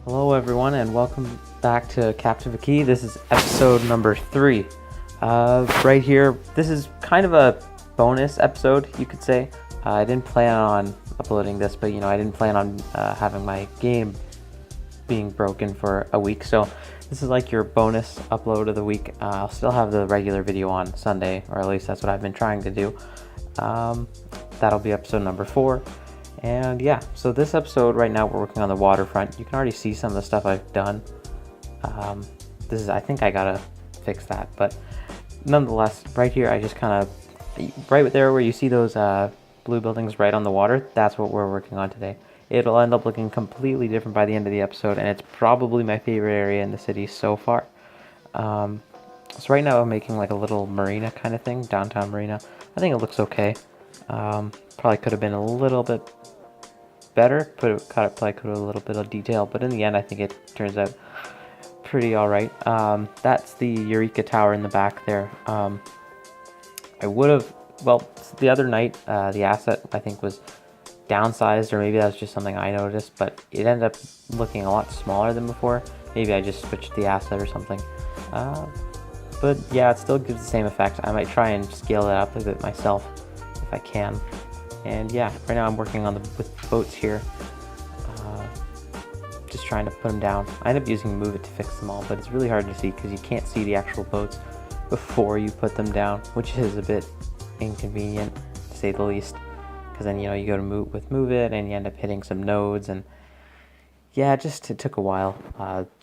Hello everyone and welcome back to Captiva Key. This is episode number 3. Right here, this is kind of a bonus episode, you could say. I didn't plan on uploading this, but I didn't plan on having my game being broken for a week. So this is like your bonus upload of the week. I'll still have the regular video on Sunday, or at least that's what I've been trying to do. That'll be episode number 4. And yeah, so this episode right now we're working on the waterfront. You can already see some of the stuff I've done. I think I gotta fix that, but nonetheless, right here I just kind of, right there where you see those blue buildings right on the water, that's what we're working on today. It'll end up looking completely different by the end of the episode, and it's probably my favorite area in the city so far. So right now I'm making like a little marina kind of thing, downtown marina. I think it looks okay. Probably could have been a little bit better, probably could have a little bit of detail, but in the end I think it turns out pretty alright. That's the Eureka Tower in the back there. I would have, well, the other night the asset I think was downsized, or maybe that's just something I noticed, but it ended up looking a lot smaller than before. Maybe I just switched the asset or something. But yeah, it still gives the same effect. I might try and scale it up a bit myself if I can. And yeah, right now I'm working on with boats here, just trying to put them down. I end up using Move It to fix them all, but it's really hard to see because you can't see the actual boats before you put them down, which is a bit inconvenient to say the least. Because then you go to Move It and you end up hitting some nodes, and yeah, it took a while.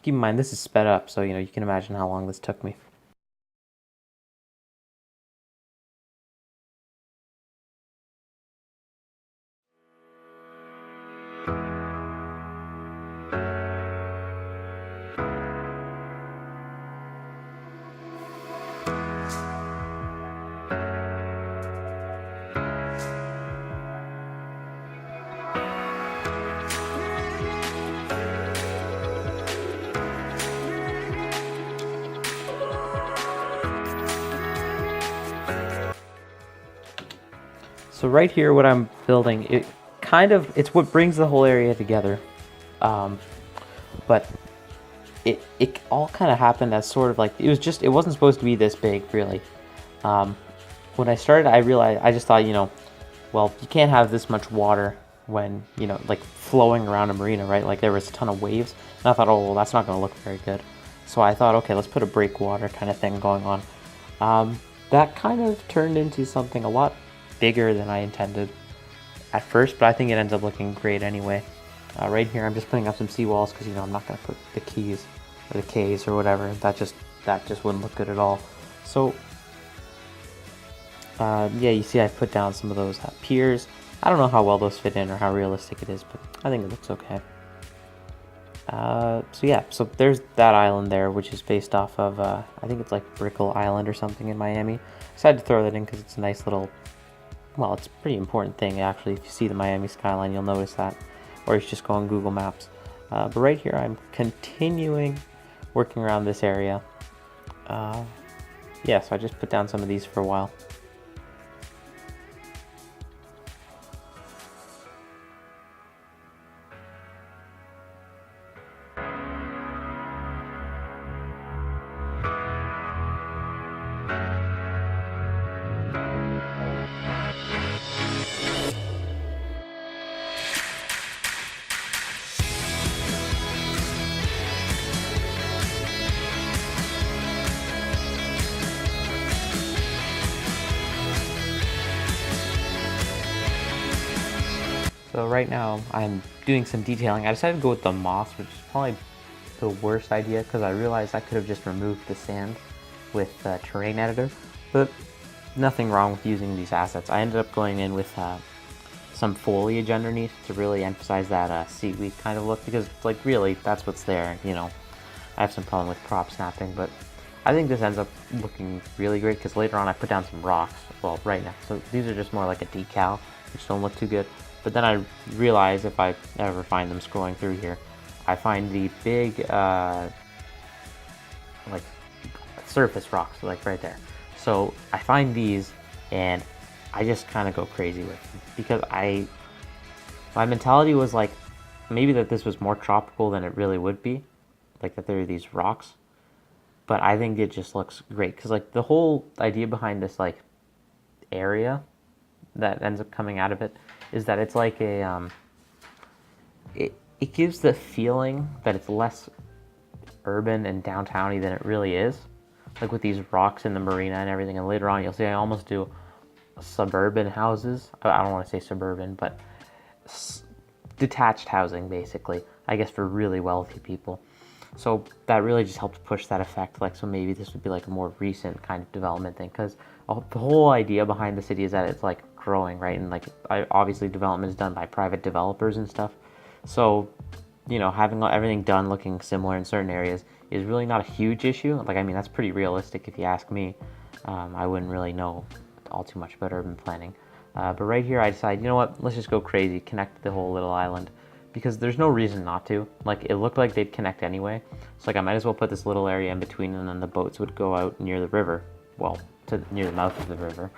Keep in mind this is sped up, so you can imagine how long this took me. So right here, what I'm building, it's what brings the whole area together. But it all kind of happened as sort of like, it wasn't supposed to be this big, really. When I started, I just thought, well, you can't have this much water when, like flowing around a marina, right? Like there was a ton of waves. And I thought, oh, well, that's not going to look very good. So I thought, okay, let's put a breakwater kind of thing going on. That kind of turned into something a lot bigger than I intended at first, but I think it ends up looking great anyway. Right here, I'm just putting up some seawalls because I'm not going to put the keys or the Ks or whatever. That just wouldn't look good at all. So yeah, you see I put down some of those piers. I don't know how well those fit in or how realistic it is, but I think it looks okay. So yeah, so there's that island there, which is based off of I think it's like Brickell Island or something in Miami. I decided to throw that in because it's a nice little, well, it's a pretty important thing actually. If you see the Miami skyline, you'll notice that, or you should just go on Google Maps. But right here, I'm continuing working around this area. Yeah, so I just put down some of these for a while. So right now I'm doing some detailing. I decided to go with the moss, which is probably the worst idea because I realized I could have just removed the sand with the terrain editor, but nothing wrong with using these assets. I ended up going in with some foliage underneath to really emphasize that seaweed kind of look, because like really that's what's there. I have some problem with crop snapping, but I think this ends up looking really great because later on I put down some rocks, well, right now. So these are just more like a decal, which don't look too good. But then I realize if I ever find them scrolling through here, I find the big, like, surface rocks, like right there. So I find these, and I just kind of go crazy with them. Because my mentality was like, maybe that this was more tropical than it really would be, like that there are these rocks. But I think it just looks great because like the whole idea behind this like area that ends up coming out of it is that it's like a it gives the feeling that it's less urban and downtowny than it really is, like with these rocks in the marina and everything. And later on you'll see I almost do suburban houses. I don't want to say suburban, but detached housing basically, I guess, for really wealthy people. So that really just helps push that effect. Like, so maybe this would be like a more recent kind of development thing, because the whole idea behind the city is that it's like growing, right? And like obviously development is done by private developers and stuff. So, you know, having everything done looking similar in certain areas is really not a huge issue. Like, I mean, that's pretty realistic if you ask me. I wouldn't really know all too much about urban planning. But right here I decided, you know what, let's just go crazy, connect the whole little island, because there's no reason not to. Like, it looked like they'd connect anyway. So like I might as well put this little area in between, and then the boats would go out near the river. Well, near the mouth of the river.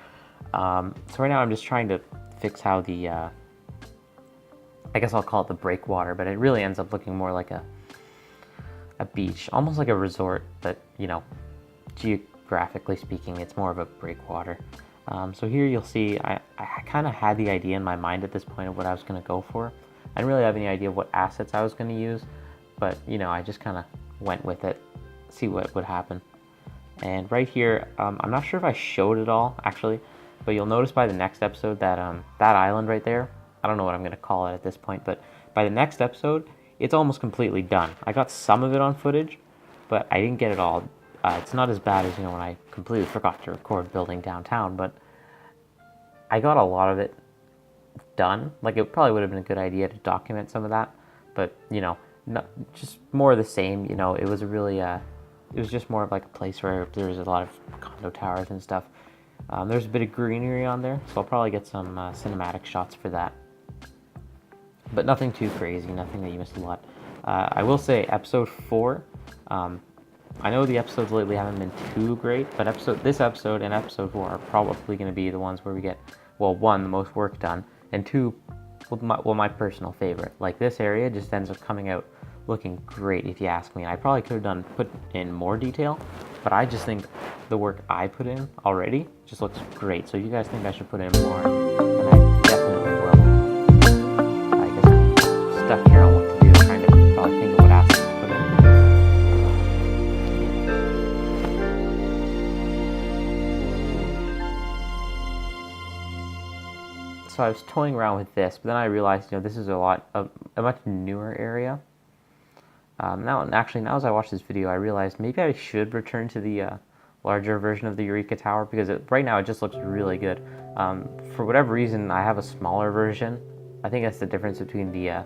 So right now I'm just trying to fix how the, I guess I'll call it the breakwater, but it really ends up looking more like a beach, almost like a resort, but, you know, geographically speaking, it's more of a breakwater. So here you'll see I kind of had the idea in my mind at this point of what I was going to go for. I didn't really have any idea of what assets I was going to use, but, you know, I just kind of went with it, see what would happen. And right here, I'm not sure if I showed it all, actually, but you'll notice by the next episode that that island right there, I don't know what I'm going to call it at this point, but by the next episode, it's almost completely done. I got some of it on footage, but I didn't get it all. It's not as bad as, you know, when I completely forgot to record building downtown, but I got a lot of it done. Like, it probably would have been a good idea to document some of that, but, you know, just more of the same. You know, it was a really, it was just more of like a place where there was a lot of condo towers and stuff. There's a bit of greenery on there, so I'll probably get some cinematic shots for that. But nothing too crazy, nothing that you missed a lot. I will say, episode 4, I know the episodes lately haven't been too great, but this episode and episode 4 are probably going to be the ones where we get, well, 1, the most work done, and 2, my personal favorite. Like, this area just ends up coming out looking great, if you ask me. And I probably could have put in more detail, but I just think the work I put in already just looks great. So if you guys think I should put in more, then I definitely will. I guess I'm stuck here on what to do, trying to probably think of what assets to put in. So I was toying around with this, but then I realized, you know, this is a much newer area. Now as I watched this video, I realized maybe I should return to the larger version of the Eureka Tower, because right now it just looks really good. For whatever reason, I have a smaller version. I think that's the difference between the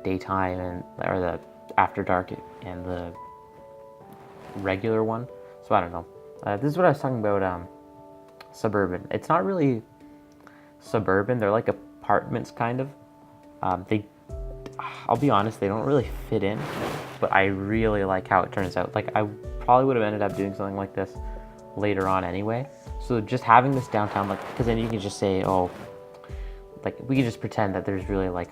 daytime or the after dark and the regular one. So I don't know. This is what I was talking about. Suburban. It's not really suburban. They're like apartments, kind of. I'll be honest, they don't really fit in, but I really like how it turns out. Like, I probably would have ended up doing something like this later on anyway. So just having this downtown, like, because then you can just say, oh, like, we can just pretend that there's really, like,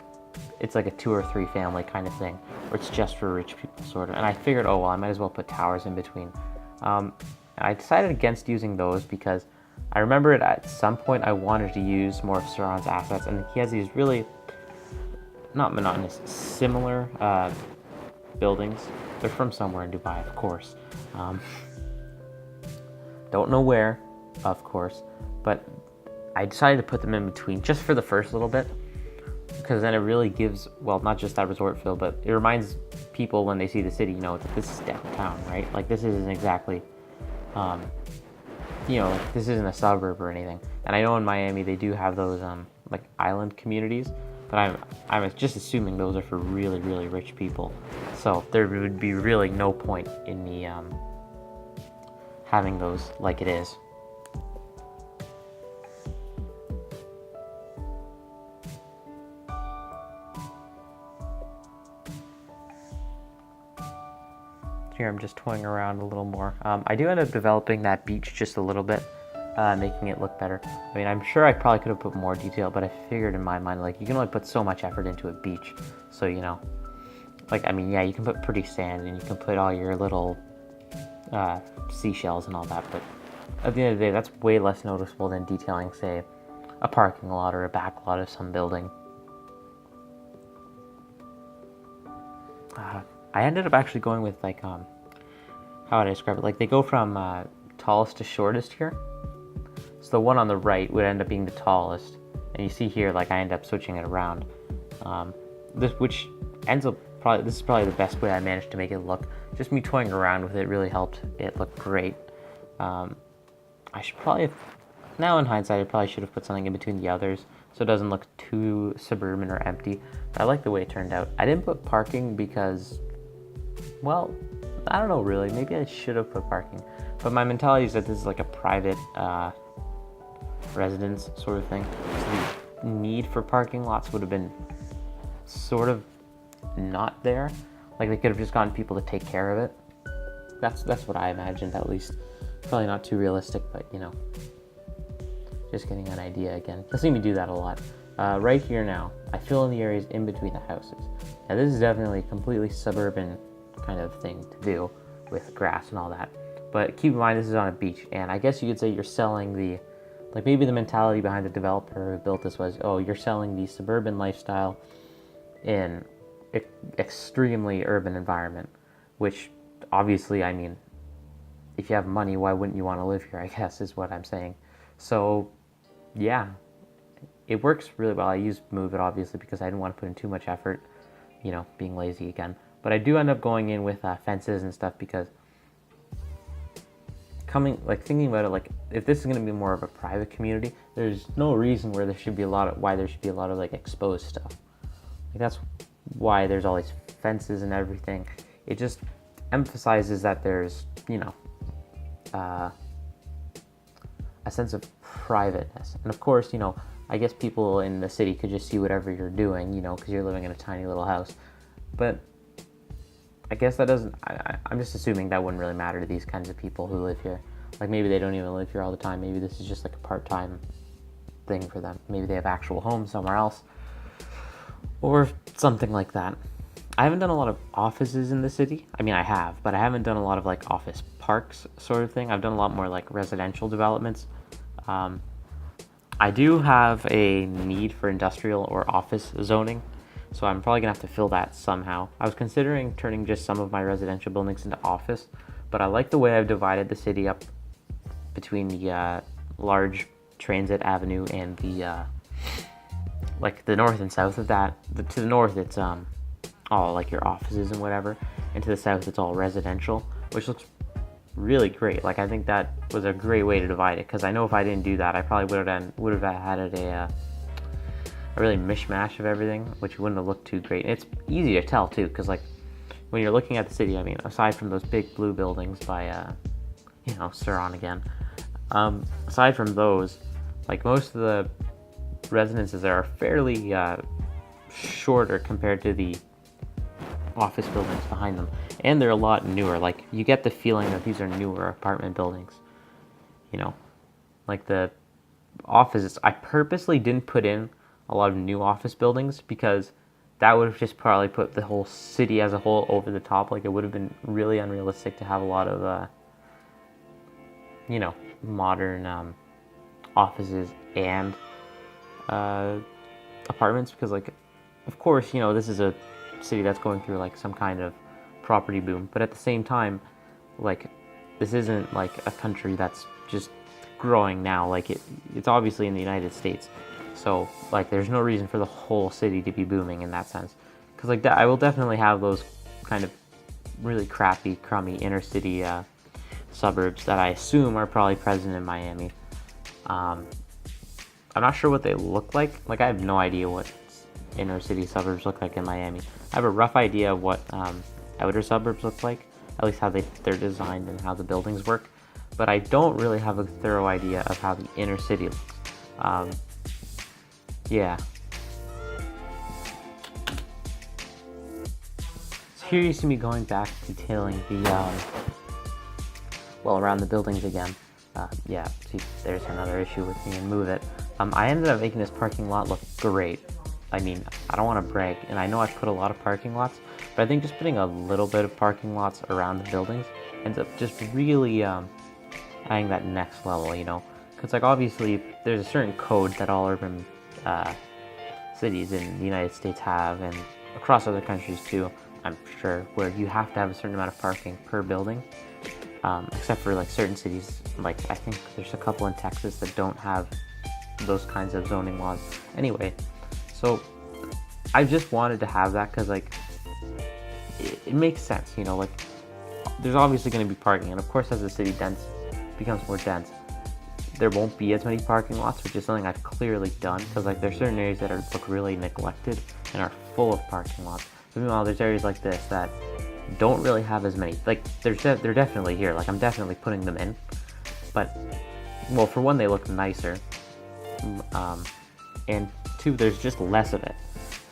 it's like a 2 or 3 family kind of thing, or it's just for rich people, sort of. And I figured, oh, well, I might as well put towers in between. I decided against using those because I remember at some point I wanted to use more of Sauron's assets, and he has these really, not monotonous, similar buildings. They're from somewhere in Dubai, of course. Don't know where, of course, but I decided to put them in between just for the first little bit, because then it really gives, well, not just that resort feel, but it reminds people when they see the city, you know, that this is downtown, right? Like, this isn't exactly, you know, this isn't a suburb or anything. And I know in Miami they do have those like island communities, but I'm just assuming those are for really, really rich people. So there would be really no point in me having those like it is. Here I'm just toying around a little more. I do end up developing that beach just a little bit. making it look better. I mean, I'm sure I probably could have put more detail, but I figured in my mind, like, you can only put so much effort into a beach. So, you know, like, I mean, yeah, you can put pretty sand and you can put all your little seashells and all that, but at the end of the day, that's way less noticeable than detailing, say, a parking lot or a back lot of some building. I ended up actually going with, like, how would I describe it? Like, they go from tallest to shortest here. So the one on the right would end up being the tallest, and you see here, like, I end up switching it around. This is probably the best way I managed to make it look. Just me toying around with it really helped it look great. I should probably have, now in hindsight, I probably should have put something in between the others so it doesn't look too suburban or empty. But I like the way it turned out. I didn't put parking because, well, I don't know really. Maybe I should have put parking. But my mentality is that this is like a private residence sort of thing. So the need for parking lots would have been sort of not there. Like, they could have just gotten people to take care of it. That's what I imagined, at least. Probably not too realistic, but you know, just getting an idea again. You'll see me do that a lot. Right here now, I fill in the areas in between the houses. Now this is definitely a completely suburban kind of thing to do with grass and all that. But keep in mind, this is on a beach, and I guess you could say you're selling the, like, maybe the mentality behind the developer who built this was, oh, you're selling the suburban lifestyle in extremely urban environment, which obviously, I mean, if you have money, why wouldn't you want to live here, I guess, is what I'm saying. So, yeah, it works really well. I used Move It, obviously, because I didn't want to put in too much effort, you know, being lazy again. But I do end up going in with fences and stuff because thinking about it, like, if this is going to be more of a private community, there's no reason why there should be a lot of like exposed stuff. Like, that's why there's all these fences and everything. It just emphasizes that there's, you know, a sense of privateness. And of course, you know, I guess people in the city could just see whatever you're doing, you know, because you're living in a tiny little house. But I guess that doesn't, I'm just assuming that wouldn't really matter to these kinds of people who live here. Like, maybe they don't even live here all the time. Maybe this is just like a part-time thing for them. Maybe they have actual homes somewhere else or something like that. I haven't done a lot of offices in the city. I mean, I have, but I haven't done a lot of like office parks sort of thing. I've done a lot more like residential developments. I do have a need for industrial or office zoning, so I'm probably gonna have to fill that somehow. I was considering turning just some of my residential buildings into office, but I like the way I've divided the city up between the large transit avenue and the like the north and south of that. To the north, it's all like your offices and whatever, and to the south it's all residential, which looks really great. Like, I think that was a great way to divide it, because I know if I didn't do that, I probably would have had it a really mishmash of everything, which wouldn't have looked too great. It's easy to tell too, because like when you're looking at the city, I mean, aside from those big blue buildings by you know, Suron again, aside from those, like, most of the residences there are fairly shorter compared to the office buildings behind them, and they're a lot newer. Like, you get the feeling that these are newer apartment buildings, you know, like the offices. I purposely didn't put in a lot of new office buildings because that would have just probably put the whole city as a whole over the top. Like, it would have been really unrealistic to have a lot of you know, modern offices and apartments, because, like, of course, you know, this is a city that's going through like some kind of property boom, but at the same time, like, this isn't like a country that's just growing now. Like, it's obviously in the United States, so like there's no reason for the whole city to be booming in that sense, because like that, I will definitely have those kind of really crappy, crummy inner city suburbs that I assume are probably present in Miami. I'm not sure what they look like. Like, I have no idea what inner city suburbs look like in Miami. I have a rough idea of what outer suburbs look like, at least how they're designed and how the buildings work, but I don't really have a thorough idea of how the inner city looks. Yeah. So here you see me going back detailing the well, around the buildings again. Yeah, see, there's another issue with me and move it. I ended up making this parking lot look great. I mean, I don't want to brag, and I know I've put a lot of parking lots, but I think just putting a little bit of parking lots around the buildings ends up just really adding that next level, you know? Because, like, obviously, there's a certain code that all urban cities in the United States have, and across other countries too, I'm sure, where you have to have a certain amount of parking per building. Except for like certain cities, like I think there's a couple in Texas that don't have those kinds of zoning laws. Anyway, so I just wanted to have that because like it makes sense, you know, like there's obviously going to be parking, and of course as the city becomes more dense, there won't be as many parking lots, which is something I've clearly done because like there's certain areas that look really neglected and are full of parking lots. But meanwhile, there's areas like this that don't really have as many. Like they're definitely here. Like I'm definitely putting them in, but well, for one, they look nicer, and two, there's just less of it.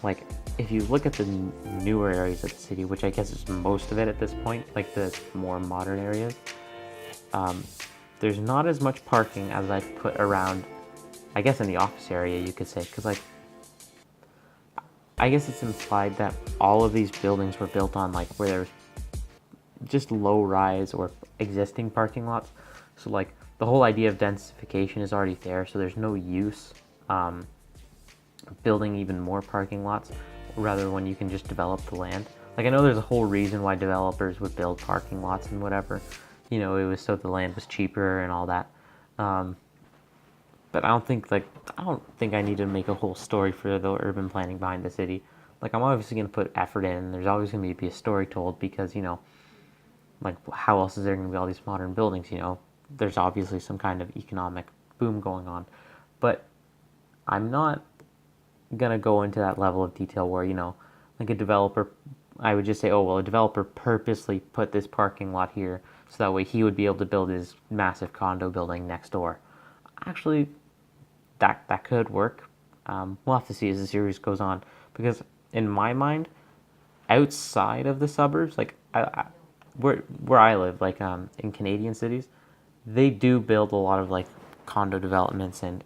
Like if you look at the newer areas of the city, which I guess is most of it at this point, like the more modern areas, there's not as much parking as I put around, I guess in the office area you could say, because like I guess it's implied that all of these buildings were built on like where there's just low rise or existing parking lots. So like the whole idea of densification is already there, so there's no use building even more parking lots rather when you can just develop the land. Like I know there's a whole reason why developers would build parking lots and whatever, you know, it was so the land was cheaper and all that. But I don't think I need to make a whole story for the urban planning behind the city. Like I'm obviously going to put effort in. There's always going to be a story told because, you know, like how else is there going to be all these modern buildings, you know? There's obviously some kind of economic boom going on. But I'm not going to go into that level of detail where, you know, like a developer, I would just say, oh, well, a developer purposely put this parking lot here so that way he would be able to build his massive condo building next door. Actually, that could work. We'll have to see as the series goes on, because in my mind, outside of the suburbs, like where I live, like in Canadian cities, they do build a lot of like condo developments and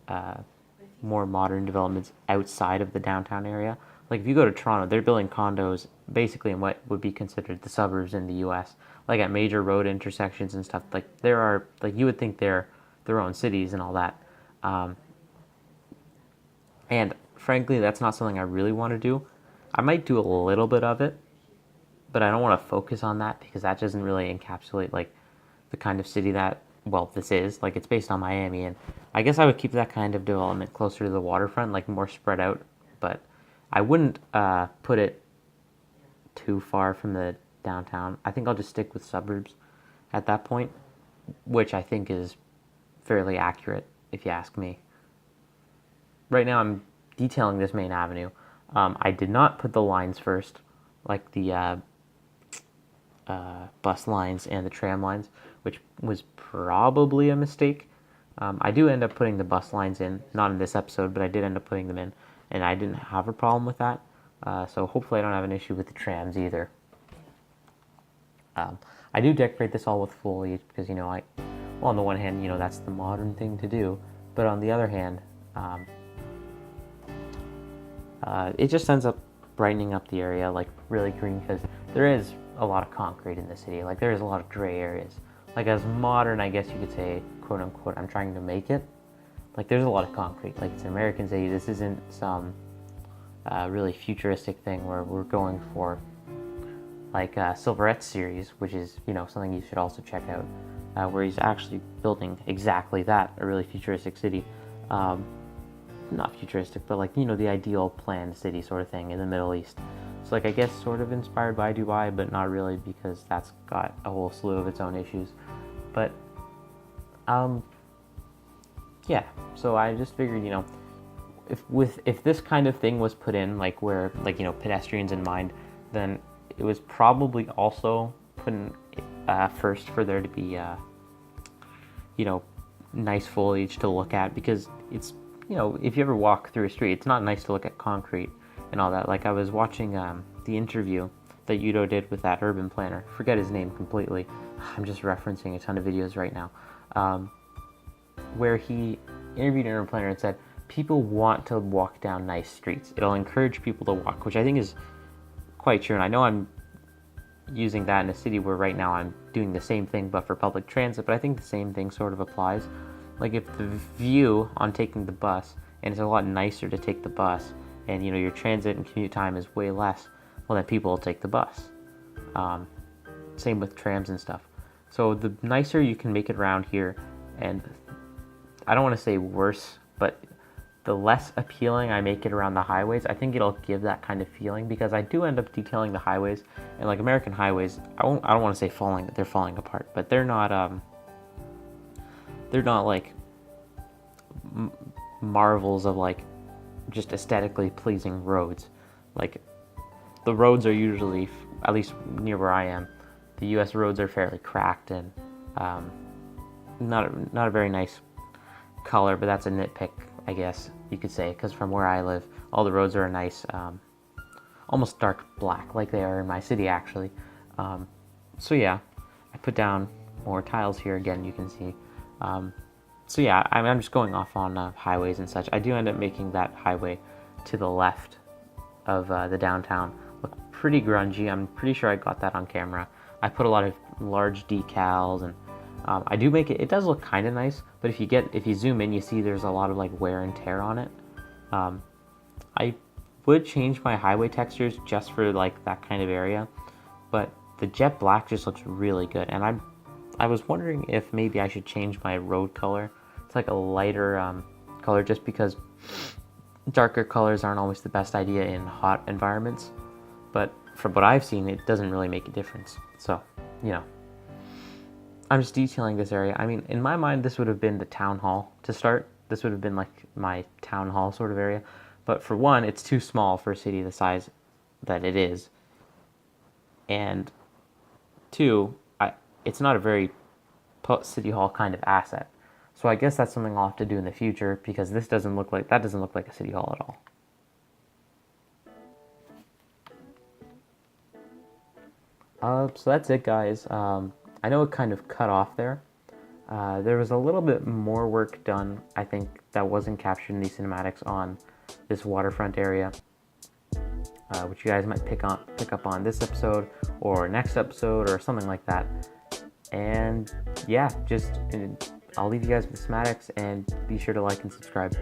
more modern developments outside of the downtown area. Like if you go to Toronto, they're building condos basically in what would be considered the suburbs in the U.S. Like at major road intersections and stuff. Like there are, like you would think they're their own cities and all that. And frankly, that's not something I really want to do. I might do a little bit of it, but I don't want to focus on that because that doesn't really encapsulate like the kind of city that, well, this is. Like it's based on Miami, and I guess I would keep that kind of development closer to the waterfront, like more spread out. But I wouldn't put it too far from the downtown. I think I'll just stick with suburbs at that point, which I think is fairly accurate if you ask me. Right now I'm detailing this main avenue. I did not put the lines first, like the bus lines and the tram lines, which was probably a mistake. I do end up putting the bus lines in, not in this episode, but I did end up putting them in, and I didn't have a problem with that. So hopefully I don't have an issue with the trams either. I do decorate this all with foliage because, you know, well, on the one hand, you know, that's the modern thing to do, but on the other hand, it just ends up brightening up the area, like really green, because there is a lot of concrete in the city. Like there is a lot of gray areas. Like as modern, I guess you could say, quote unquote, I'm trying to make it. Like there's a lot of concrete. Like it's an American city. This isn't some really futuristic thing where we're going for like Silverette's series, which is, you know, something you should also check out, where he's actually building exactly that, a really futuristic city. Not futuristic, but like, you know, the ideal planned city sort of thing in the Middle East. So like I guess sort of inspired by Dubai, but not really, because that's got a whole slew of its own issues. But yeah, so I just figured, you know, if this kind of thing was put in, like where, like, you know, pedestrians in mind, then it was probably also put in first for there to be you know, nice foliage to look at, because it's, you know, if you ever walk through a street, it's not nice to look at concrete and all that. Like I was watching the interview that Udo did with that urban planner. Forget his name completely. I'm just referencing a ton of videos right now. where he interviewed an airplaner and said people want to walk down nice streets. It'll encourage people to walk, which I think is quite true. And I know I'm using that in a city where right now I'm doing the same thing but for public transit, but I think the same thing sort of applies. Like if the view on taking the bus, and it's a lot nicer to take the bus, and you know your transit and commute time is way less, well then people will take the bus. Same with trams and stuff. So the nicer you can make it around here, and I don't want to say worse, but the less appealing I make it around the highways, I think it'll give that kind of feeling, because I do end up detailing the highways, and like American highways, I don't want to say they're falling apart, but they're not like marvels of like just aesthetically pleasing roads. Like the roads are usually, at least near where I am, the US roads are fairly cracked and not a very nice color, but that's a nitpick, I guess you could say, because from where I live, all the roads are a nice, almost dark black, like they are in my city actually. So yeah, I put down more tiles here again, you can see. So yeah, I'm just going off on highways and such. I do end up making that highway to the left of the downtown look pretty grungy. I'm pretty sure I got that on camera. I put a lot of large decals, and I do make it does look kind of nice, but if you zoom in, you see there's a lot of like wear and tear on it. I would change my highway textures just for like that kind of area, but the jet black just looks really good, and I was wondering if maybe I should change my road color. It's like a lighter color, just because darker colors aren't always the best idea in hot environments, but from what I've seen, it doesn't really make a difference. So, you know, I'm just detailing this area. I mean, in my mind, this would have been the town hall to start. This would have been like my town hall sort of area. But for one, it's too small for a city the size that it is. And two, it's not a very city hall kind of asset. So I guess that's something I'll have to do in the future, because that doesn't look like a city hall at all. So that's it, guys. I know it kind of cut off there. There was a little bit more work done, I think, that wasn't captured in these cinematics on this waterfront area, which you guys might pick up on this episode or next episode or something like that. And yeah, I'll leave you guys with the schematics, and be sure to like and subscribe.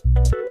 Thank you.